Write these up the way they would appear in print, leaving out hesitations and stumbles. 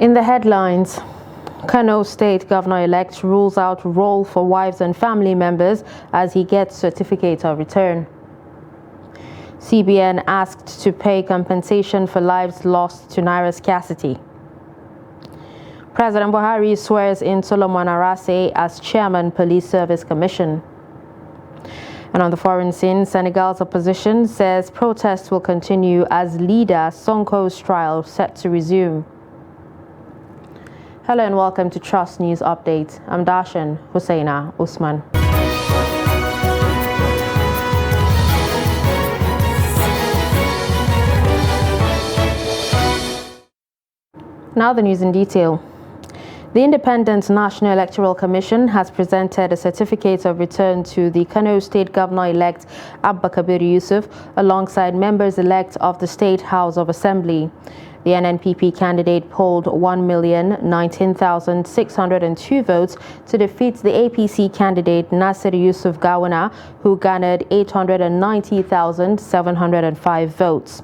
In the headlines, Kano State Governor-elect rules out role for wives and family members as he gets certificate of return. CBN asked to pay compensation for lives lost to Naira's scarcity. President Buhari swears in Solomon Arase as Chairman Police Service Commission. And on the foreign scene, Senegal's opposition says protests will continue as leader Sonko's trial set to resume. Hello and welcome to Trust News Update. I'm Darshan Hussaina Usman. Now the news in detail. The Independent National Electoral Commission has presented a certificate of return to the Kano State Governor-elect Abba Kabir Yusuf alongside members-elect of the State House of Assembly. The NNPP candidate polled 1,019,602 votes to defeat the APC candidate Nasir Yusuf Gawuna, who garnered 890,705 votes.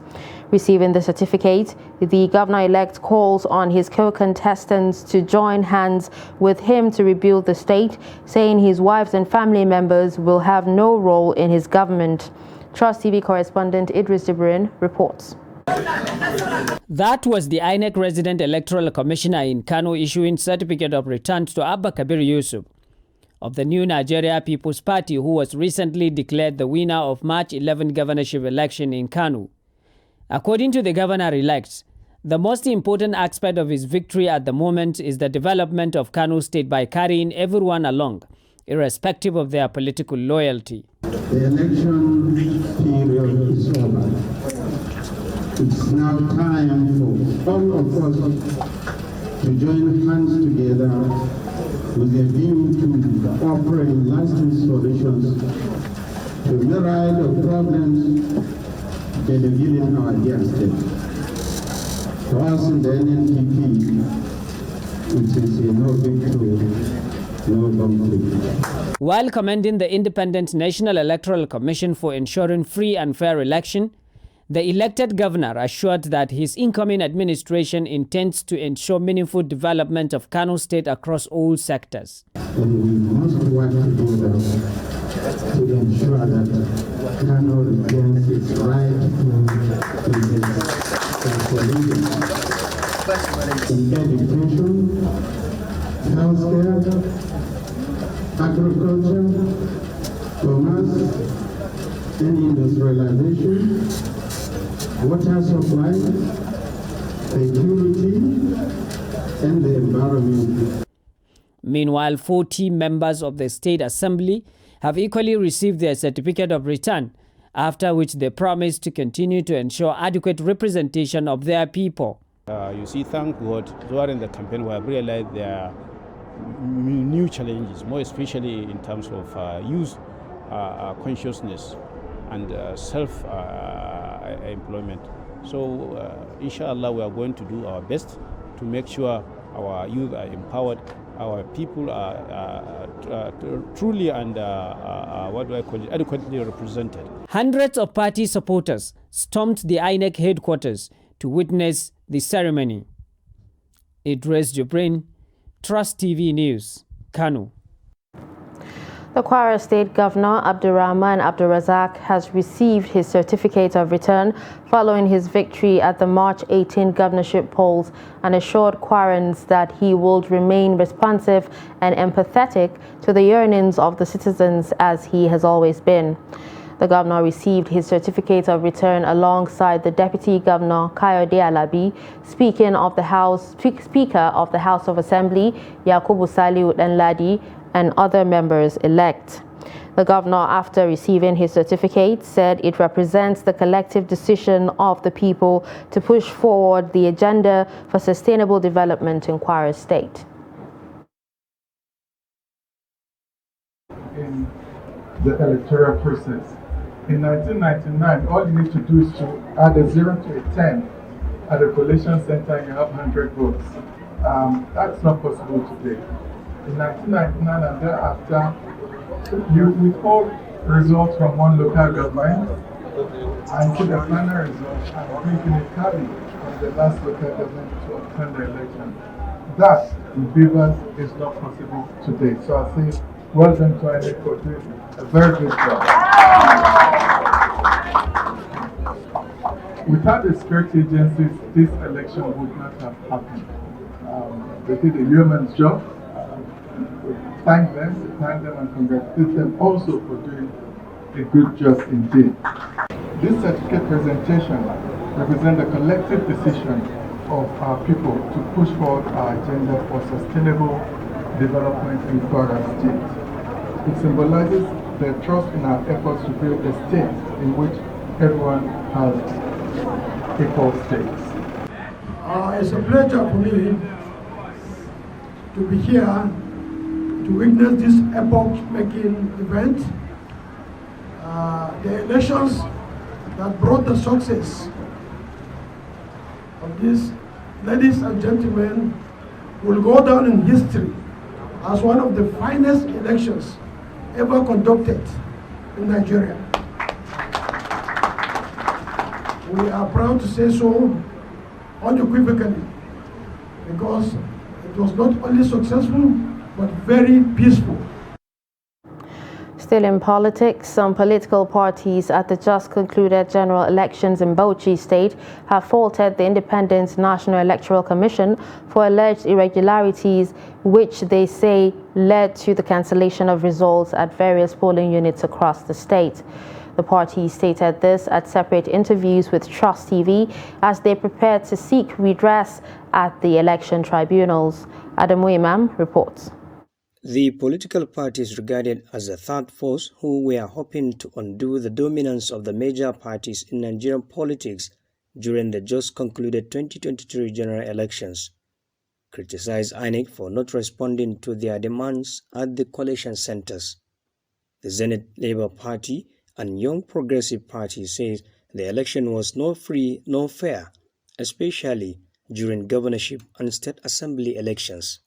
Receiving the certificate, the governor-elect calls on his co-contestants to join hands with him to rebuild the state, saying his wives and family members will have no role in his government. Trust TV correspondent Idris Jibrin reports. That was the INEC resident electoral commissioner in Kano issuing certificate of return to Abba Kabir Yusuf of the New Nigeria People's Party, who was recently declared the winner of March 11 governorship election in Kano. According to the governor-elect, the most important aspect of his victory at the moment is the development of Kano State by carrying everyone along, irrespective of their political loyalty. The election period is over. It's now time for all of us to join hands together with a view to offering lasting solutions to a myriad of problems bedeviling our dear state. For us in the NNPP, it is a no victory, no victory. While commending the Independent National Electoral Commission for ensuring free and fair election, the elected governor assured that his incoming administration intends to ensure meaningful development of Kano State across all sectors. And we must work together to ensure that Kano regains its right to its consolidation in education, healthcare, agriculture, commerce, and industrialization, water supply, security, and the environment. Meanwhile, 40 members of the State Assembly have equally received their certificate of return, after which they promise to continue to ensure adequate representation of their people. You see, thank God, during the campaign we have realized there are new challenges, more especially in terms of youth consciousness and self-employment. So, inshallah, we are going to do our best to make sure our youth are empowered, our people are truly and adequately represented. Hundreds of party supporters stormed the INEC headquarters to witness the ceremony. Idris Jibrin, Trust TV News, Kano. The Kwara State Governor Abdurrahman Abdulrazak has received his certificate of return following his victory at the March 18 governorship polls and assured Kwarans that he would remain responsive and empathetic to the yearnings of the citizens as he has always been. The governor received his certificate of return alongside the Deputy Governor Kayode Alabi, Speaker of the House of Assembly Yakubu Saliu Danladi, and other members-elect. The governor, after receiving his certificate, said it represents the collective decision of the people to push forward the agenda for sustainable development in Kwara State. In the electoral process. In 1999, all you need to do is to add a 0 to a 10 at the collation center and you have 100 votes. That's not possible today. In 1999 and thereafter, you withhold results from one local government and see the final result and bringing a tally from the last local government to obtain the election. That, in Beavers, is not possible today. So I say, well done to INEC for doing a very good job. Without the security agencies, this election would not have happened. They did a yeoman's job. We thank them and congratulate them also for doing a good job indeed. This certificate presentation represents a collective decision of our people to push forward our agenda for sustainable development in Kwara State. It symbolizes the trust in our efforts to build a state in which everyone has equal stakes. It's a pleasure for me to be here to witness this epoch-making event. The elections that brought the success of these ladies and gentlemen will go down in history as one of the finest elections ever conducted in Nigeria. We are proud to say so unequivocally because it was not only successful but very peaceful. Still in politics, some political parties at the just concluded general elections in Bauchi State have faulted the Independent National Electoral Commission for alleged irregularities, which they say led to the cancellation of results at various polling units across the state. The party stated this at separate interviews with Trust TV as they prepared to seek redress at the election tribunals. Adamu Imam reports. The political parties regarded as a third force who were hoping to undo the dominance of the major parties in Nigerian politics during the just concluded 2023 general elections criticized INEC for not responding to their demands at the coalition centers. The Zenith Labour Party and Young Progressive Party says the election was not free nor fair, especially during governorship and state assembly elections.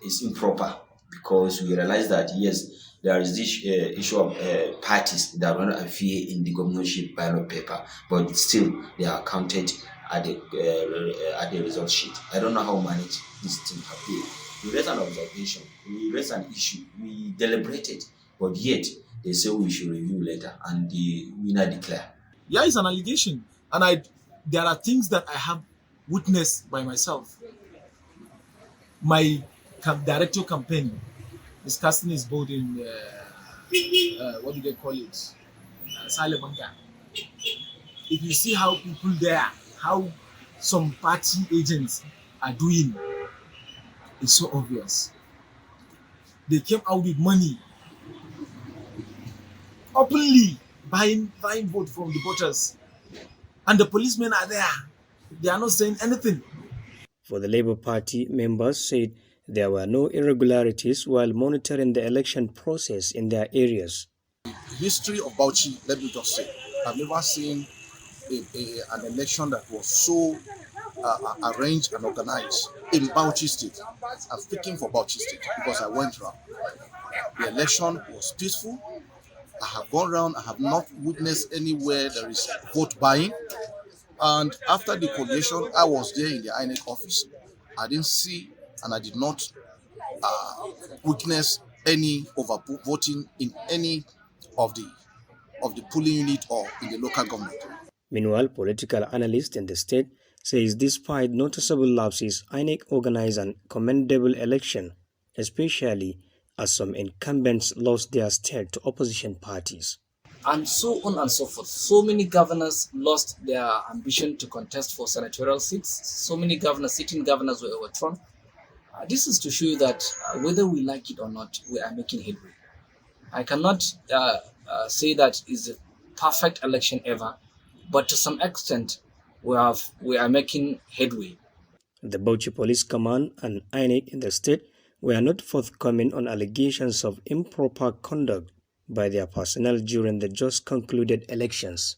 It's improper because we realize that yes, there is this issue of parties that want to appear in the governorship ballot paper, but still they are counted at the result sheet. I don't know how managed this thing appear. We raised an observation, we raised an issue, we deliberated, but yet they say we should review later and the winner declare. Yeah, it's an allegation, and there are things that I have witnessed by myself. My director campaign is casting his vote in what do they call it? Salabanga. If you see how people there, how some party agents are doing, it's so obvious. They came out with money, openly buying vote from the voters, and the policemen are there. They are not saying anything. For the Labour Party, members said there were no irregularities while monitoring the election process in their areas. History of Bauchi, let me just say, I've never seen an election that was so arranged and organized in Bauchi State. I'm speaking for Bauchi State because I went around. The election was peaceful. I have gone around, I have not witnessed anywhere there is vote buying. And after the collation, I was there in the INEC office. I didn't see and I did not witness any overvoting in any of the polling unit or in the local government. Meanwhile, political analyst in the state says despite noticeable lapses, INEC organized an commendable election, especially as some incumbents lost their state to opposition parties. And so on and so forth. So many governors lost their ambition to contest for senatorial seats. So many governors, sitting governors were overthrown. This is to show you that whether we like it or not, we are making headway. I cannot say that is a perfect election ever, but to some extent, we are making headway. The Bauchi Police Command and INEC in the state were not forthcoming on allegations of improper conduct by their personnel during the just concluded elections.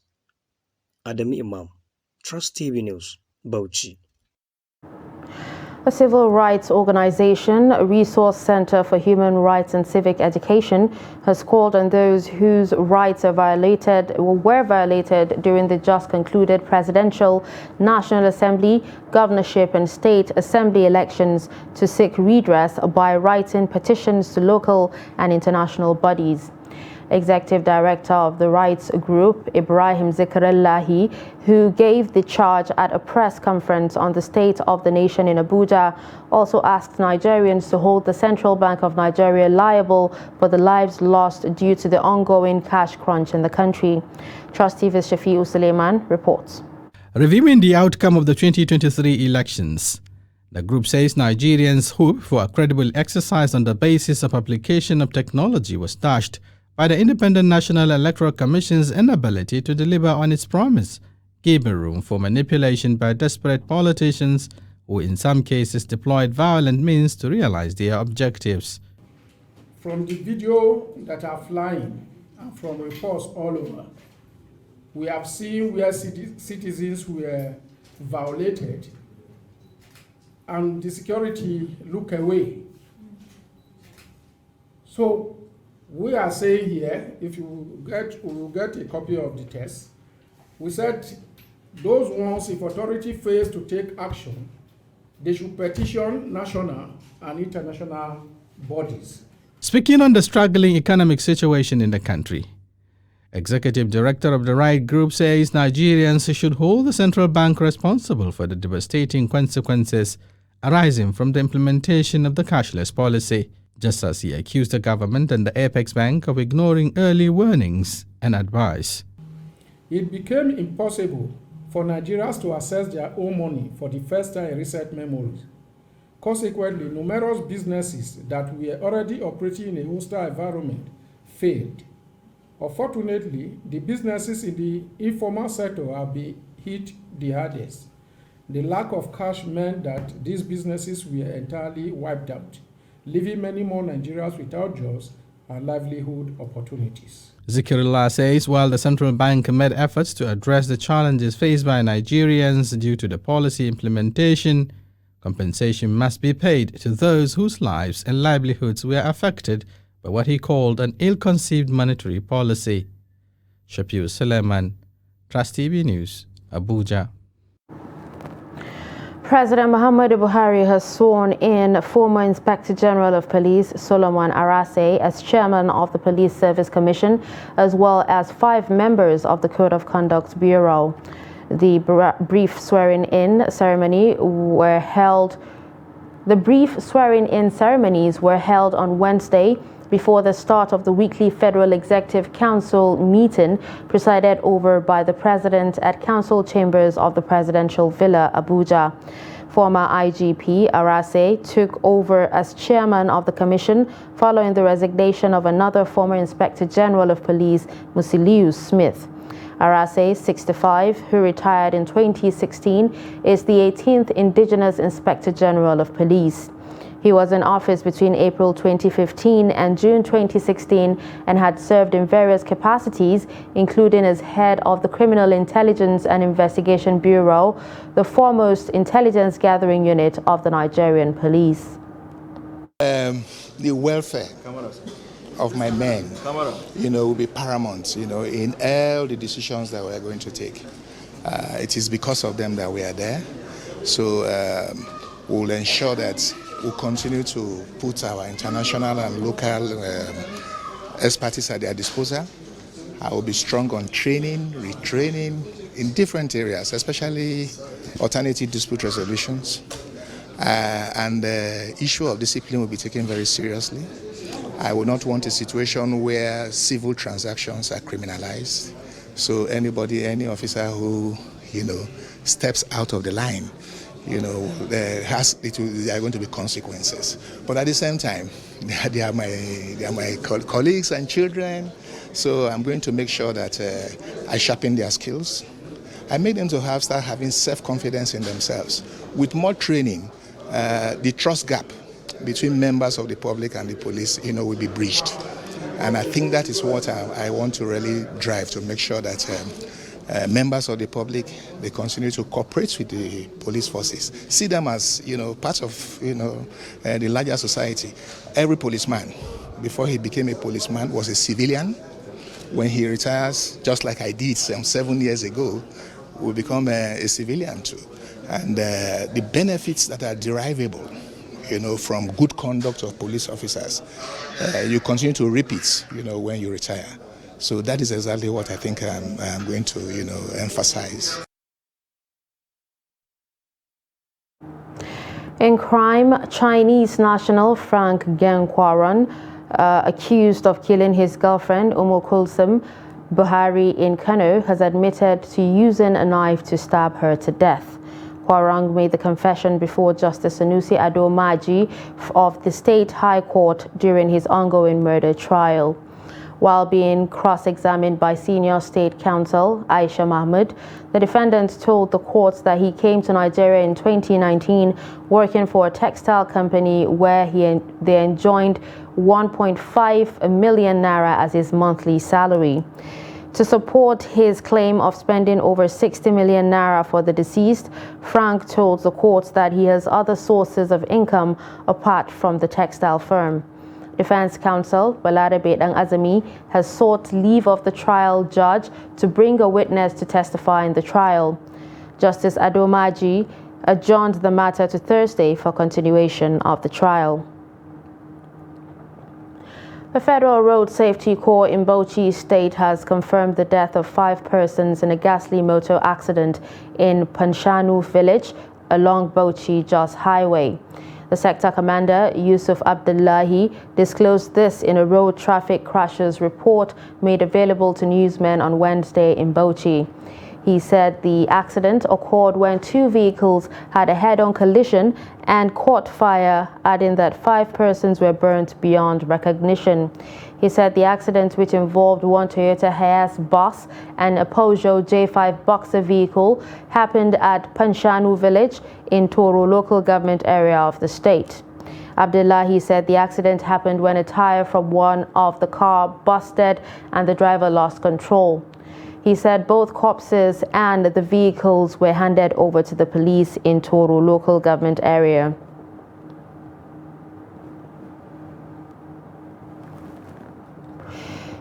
Adam Imam, Trust TV News, Bauchi. A civil rights organization, a resource center for human rights and civic education, has called on those whose rights are were violated during the just concluded presidential, National Assembly, governorship and state assembly elections to seek redress by writing petitions to local and international bodies. Executive Director of the Rights Group, Ibrahim Zikarellahi, who gave the charge at a press conference on the state of the nation in Abuja, also asked Nigerians to hold the Central Bank of Nigeria liable for the lives lost due to the ongoing cash crunch in the country. Trust TV's Shafiu Suleiman reports. Reviewing the outcome of the 2023 elections, the group says Nigerians' hope for a credible exercise on the basis of application of technology was dashed by the Independent National Electoral Commission's inability to deliver on its promise, giving room for manipulation by desperate politicians who in some cases deployed violent means to realize their objectives. From the video that are flying and from reports all over, we have seen where citizens were violated and the security look away. So we are saying here, if we will get a copy of the test, we said those ones, if authority fails to take action, they should petition national and international bodies. Speaking on the struggling economic situation in the country, Executive Director of the Right Group says Nigerians should hold the central bank responsible for the devastating consequences arising from the implementation of the cashless policy, just as he accused the government and the Apex Bank of ignoring early warnings and advice. It became impossible for Nigerians to access their own money for the first time in recent memory. Consequently, numerous businesses that were already operating in a hostile environment failed. Unfortunately, the businesses in the informal sector have been hit the hardest. The lack of cash meant that these businesses were entirely wiped out, leaving many more Nigerians without jobs and livelihood opportunities. Zikirullah says while the central bank made efforts to address the challenges faced by Nigerians due to the policy implementation, compensation must be paid to those whose lives and livelihoods were affected by what he called an ill-conceived monetary policy. Shafiu Suleiman, Trust TV News, Abuja. President Muhammadu Buhari has sworn in former Inspector General of Police Solomon Arase as chairman of the Police Service Commission, as well as 5 members of the Code of Conduct Bureau. The brief swearing-in ceremonies were held on Wednesday before the start of the weekly Federal Executive Council meeting presided over by the President at Council Chambers of the Presidential Villa, Abuja. Former IGP Arase took over as chairman of the commission following the resignation of another former Inspector General of Police, Musiliu Smith. Arase, 65, who retired in 2016, is the 18th Indigenous Inspector General of Police. He was in office between April 2015 and June 2016 and had served in various capacities, including as head of the Criminal Intelligence and Investigation Bureau, the foremost intelligence gathering unit of the Nigerian police. The welfare of my men, will be paramount, in all the decisions that we are going to take. It is because of them that we are there. So we'll ensure that we'll continue to put our international and local expertise at their disposal. I will be strong on training, retraining in different areas, especially alternative dispute resolutions. And the issue of discipline will be taken very seriously. I will not want a situation where civil transactions are criminalized. So any officer who, steps out of the line, there are going to be consequences. But at the same time, they are my colleagues and children. So I'm going to make sure that I sharpen their skills. I make them to start having self-confidence in themselves. With more training, the trust gap between members of the public and the police, will be bridged. And I think that is what I want to really drive to make sure that members of the public, they continue to cooperate with the police forces, see them as, part of, the larger society. Every policeman, before he became a policeman, was a civilian. When he retires, just like I did some 7 years ago, will become a civilian too. And the benefits that are derivable, from good conduct of police officers, you continue to reap it, when you retire. So that is exactly what I think I'm going to, emphasize. In crime, Chinese national Frank Geng Quaran, accused of killing his girlfriend Umu Kulsum Buhari in Kano, has admitted to using a knife to stab her to death. Quarang made the confession before Justice Sanusi Ado Maji of the State High Court during his ongoing murder trial. While being cross-examined by senior state counsel Aisha Mahmood, the defendant told the courts that he came to Nigeria in 2019 working for a textile company where they enjoyed 1.5 million naira as his monthly salary. To support his claim of spending over 60 million naira for the deceased, Frank told the courts that he has other sources of income apart from the textile firm. Defense counsel Balade Bedang Azami has sought leave of the trial judge to bring a witness to testify in the trial. Justice Ado Maji adjourned the matter to Thursday for continuation of the trial. The Federal Road Safety Corps in Bauchi State has confirmed the death of 5 persons in a ghastly motor accident in Panshanu village along Bauchi-Jos Highway. The sector commander, Yusuf Abdullahi, disclosed this in a road traffic crashes report made available to newsmen on Wednesday in Bauchi. He said the accident occurred when 2 vehicles had a head-on collision and caught fire, adding that 5 persons were burnt beyond recognition. He said the accident, which involved one Toyota Hiace bus and a Peugeot J5 Boxer vehicle, happened at Panshanu village in Toro local government area of the state. Abdullahi said the accident happened when a tire from one of the car busted and the driver lost control. He said both corpses and the vehicles were handed over to the police in Toro local government area.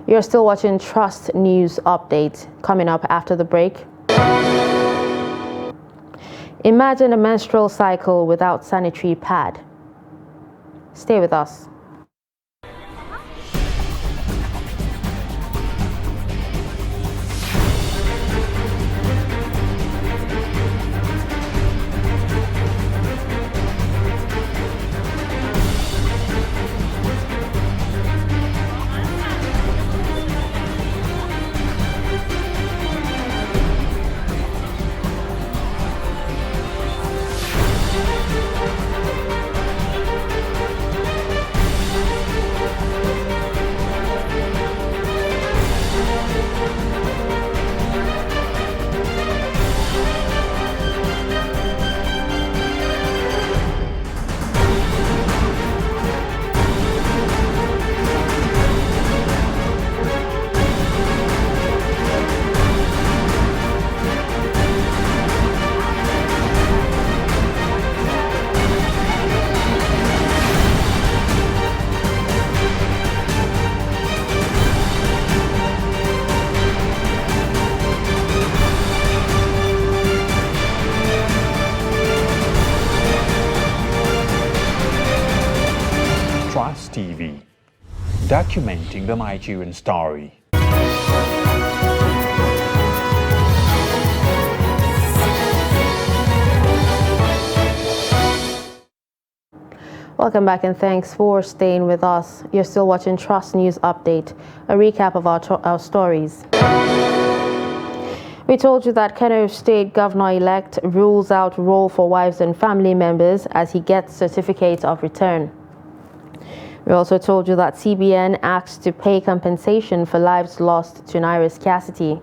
You're still watching Trust News Update. Coming up after the break. Imagine a menstrual cycle without sanitary pad. Stay with us. Trust TV, documenting the Nigerian story. Welcome back and thanks for staying with us. You're still watching Trust News Update, a recap of our stories. We told you that Kano State Governor-elect rules out role for wives and family members as he gets certificate of return. We also told you that CBN asked to pay compensation for lives lost to Naira scarcity.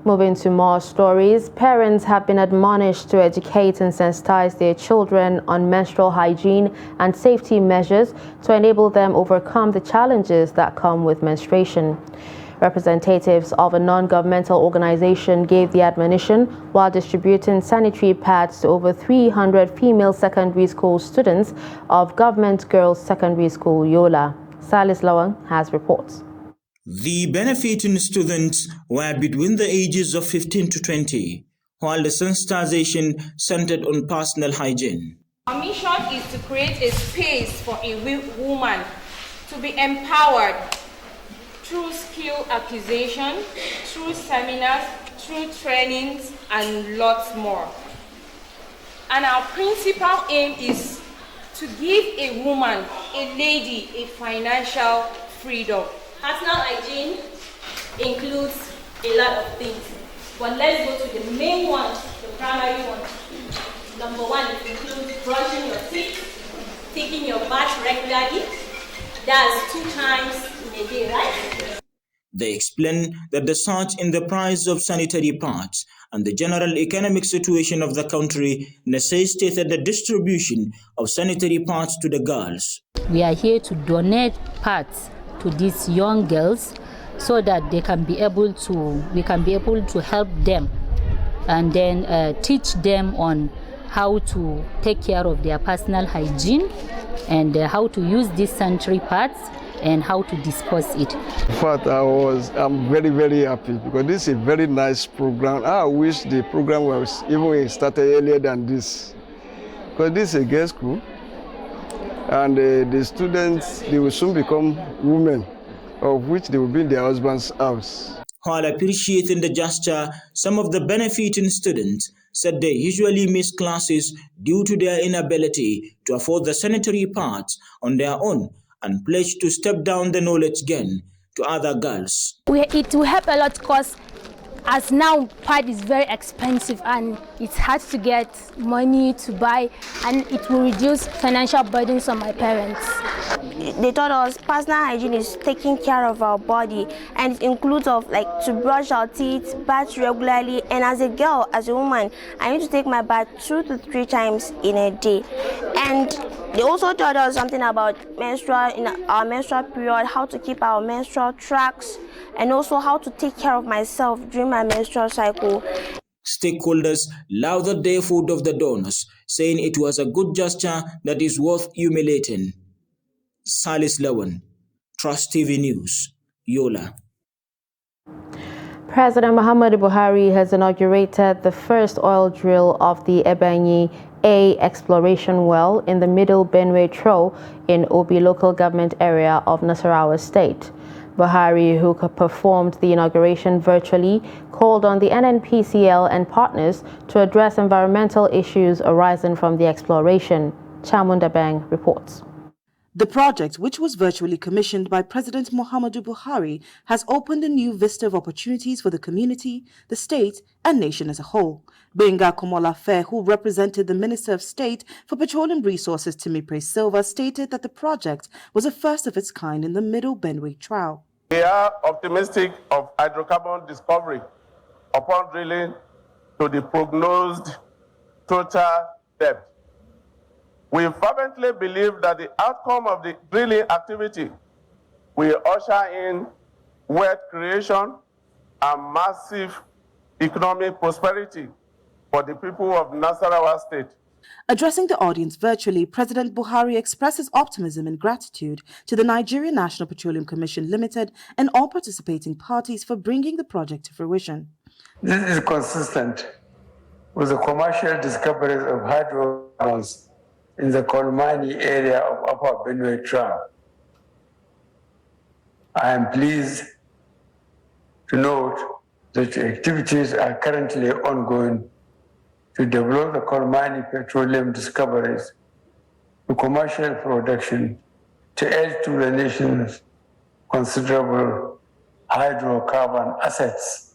Moving to more stories, parents have been admonished to educate and sensitize their children on menstrual hygiene and safety measures to enable them overcome the challenges that come with menstruation. Representatives of a non-governmental organization gave the admonition while distributing sanitary pads to over 300 female secondary school students of Government Girls Secondary School, Yola. Salis Lawan has reports. The benefiting students were between the ages of 15 to 20, while the sensitization centered on personal hygiene. Our mission is to create a space for a woman to be empowered through skill acquisition, through seminars, through trainings, and lots more. And our principal aim is to give a woman, a lady, a financial freedom. Personal hygiene includes a lot of things, but let's go to the main one, the primary one. Number one, it includes brushing your teeth, taking your bath regularly. That's 2 times in a day, right? They explain that the surge in the price of sanitary pads and the general economic situation of the country necessitated the distribution of sanitary pads to the girls. We are here to donate pads to these young girls so that we can be able to help them and then teach them on how to take care of their personal hygiene and how to use these sanitary pads and how to dispose it. In fact, I'm very, very happy because this is a very nice program. I wish the program was even started earlier than this, because this is a girls' school, and the students, they will soon become women, of which they will be in their husband's house. While appreciating the gesture, some of the benefiting students said they usually miss classes due to their inability to afford the sanitary pads on their own, and pledged to step down the knowledge gain to other girls. It will help a lot because as now pad is very expensive and it's hard to get money to buy, and it will reduce financial burdens on my parents. They taught us personal hygiene is taking care of our body, and it includes to brush our teeth, bath regularly, and as a girl, as a woman, I need to take my bath 2 to 3 times in a day. And they also taught us something about our menstrual period, how to keep our menstrual tracks, and also how to take care of myself during my menstrual cycle. Stakeholders lauded the effort of the donors, saying it was a good gesture that is worth emulating. Salis Lawan, Trust TV News, Yola. President Muhammadu Buhari has inaugurated the first oil drill of the Ebenyi A exploration well in the Middle Benue Tro in Obi local government area of Nasarawa State. Buhari, who performed the inauguration virtually, called on the NNPCL and partners to address environmental issues arising from the exploration. Chamunda Bang reports. The project, which was virtually commissioned by President Muhammadu Buhari, has opened a new vista of opportunities for the community, the state, and nation as a whole. Benga Komolafe, who represented the Minister of State for Petroleum Resources, Timipre Silva, stated that the project was a first of its kind in the Middle Benue Trial. We are optimistic of hydrocarbon discovery upon drilling to the prognosed total depth. We fervently believe that the outcome of the drilling activity will usher in wealth creation and massive economic prosperity for the people of Nasarawa State. Addressing the audience virtually, President Buhari expresses optimism and gratitude to the Nigerian National Petroleum Commission Limited and all participating parties for bringing the project to fruition. This is consistent with the commercial discoveries of hydrocarbons in the Kolmani area of Upper Benue Trial. I am pleased to note that activities are currently ongoing to develop the Kolmani petroleum discoveries to commercial production to add to the nation's considerable hydrocarbon assets.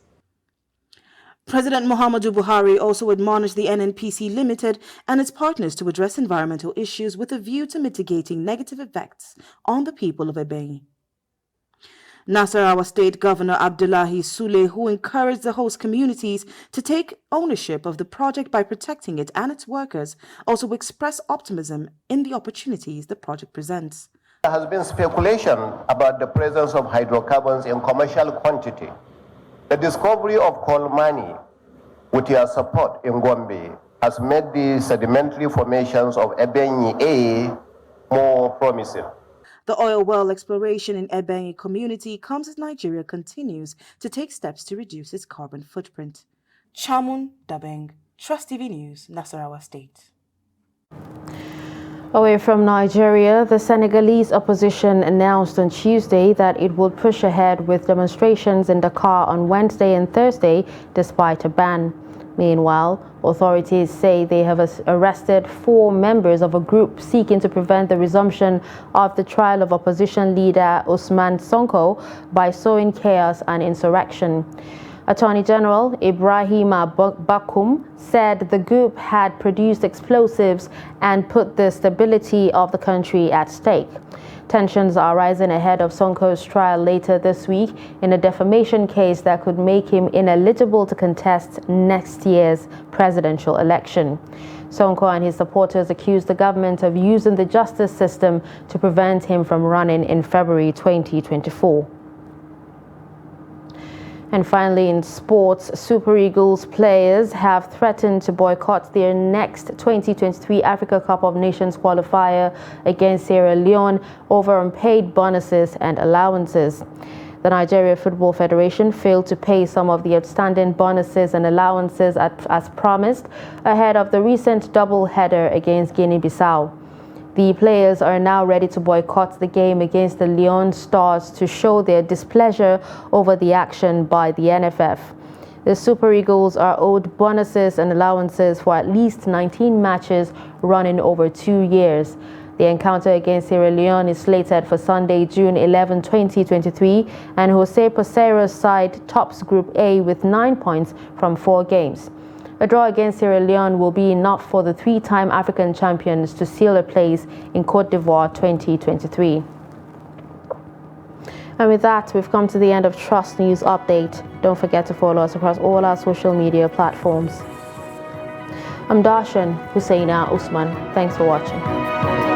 President Muhammadu Buhari also admonished the NNPC Limited and its partners to address environmental issues with a view to mitigating negative effects on the people of Ebenyi. Nasarawa State Governor Abdullahi Sule, who encouraged the host communities to take ownership of the project by protecting it and its workers, also expressed optimism in the opportunities the project presents. There has been speculation about the presence of hydrocarbons in commercial quantity. The discovery of Kolmani, with your support in Gombe, has made the sedimentary formations of Ebenyi A more promising. The oil well exploration in Ebenyi community comes as Nigeria continues to take steps to reduce its carbon footprint. Chamun Dabeng, Trust TV News, Nasarawa State. Away from Nigeria, the Senegalese opposition announced on Tuesday that it would push ahead with demonstrations in Dakar on Wednesday and Thursday despite a ban. Meanwhile, authorities say they have arrested 4 members of a group seeking to prevent the resumption of the trial of opposition leader Ousmane Sonko by sowing chaos and insurrection. Attorney General Ibrahima Bakoum said the group had produced explosives and put the stability of the country at stake. Tensions are rising ahead of Sonko's trial later this week in a defamation case that could make him ineligible to contest next year's presidential election. Sonko and his supporters accused the government of using the justice system to prevent him from running in February 2024. And finally, in sports, Super Eagles players have threatened to boycott their next 2023 Africa Cup of Nations qualifier against Sierra Leone over unpaid bonuses and allowances. The Nigeria Football Federation failed to pay some of the outstanding bonuses and allowances as promised ahead of the recent double-header against Guinea-Bissau. The players are now ready to boycott the game against the Leone Stars to show their displeasure over the action by the NFF. The Super Eagles are owed bonuses and allowances for at least 19 matches running over 2 years. The encounter against Sierra Leone is slated for Sunday, June 11, 2023, and Jose Poseira's side tops Group A with 9 points from 4 games. A draw against Sierra Leone will be enough for the 3-time African champions to seal a place in Côte d'Ivoire 2023. And with that, we've come to the end of Trust News Update. Don't forget to follow us across all our social media platforms. I'm Darshan Husseina Usman. Thanks for watching.